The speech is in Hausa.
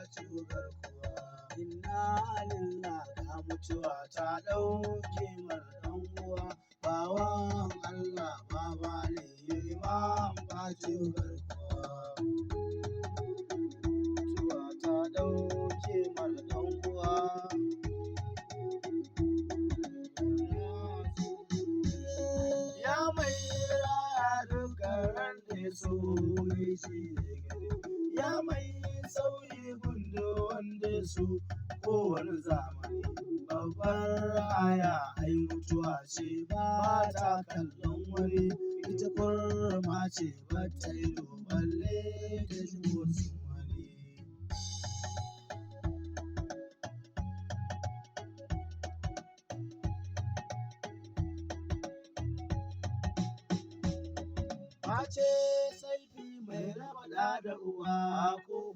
ɓaci garkuwa. Inna lillahi ga mutuwa ta ɗauke mana ɗan uwa. Bawan Allah baba ne Imam ɓaci garkuwa. Mutuwa ta ɗauke mana ɗan uwa. Ya mai raya dukkan da so ne shi ne gari. Ya mai sauyi gundo wanda su kowane zamani. Babbar raya ai mutuwa ce ba ta kallon wani. Ita kurma ce ba ta yi balle ta ji motsin wani. Mace saifi mai raba da uwa ko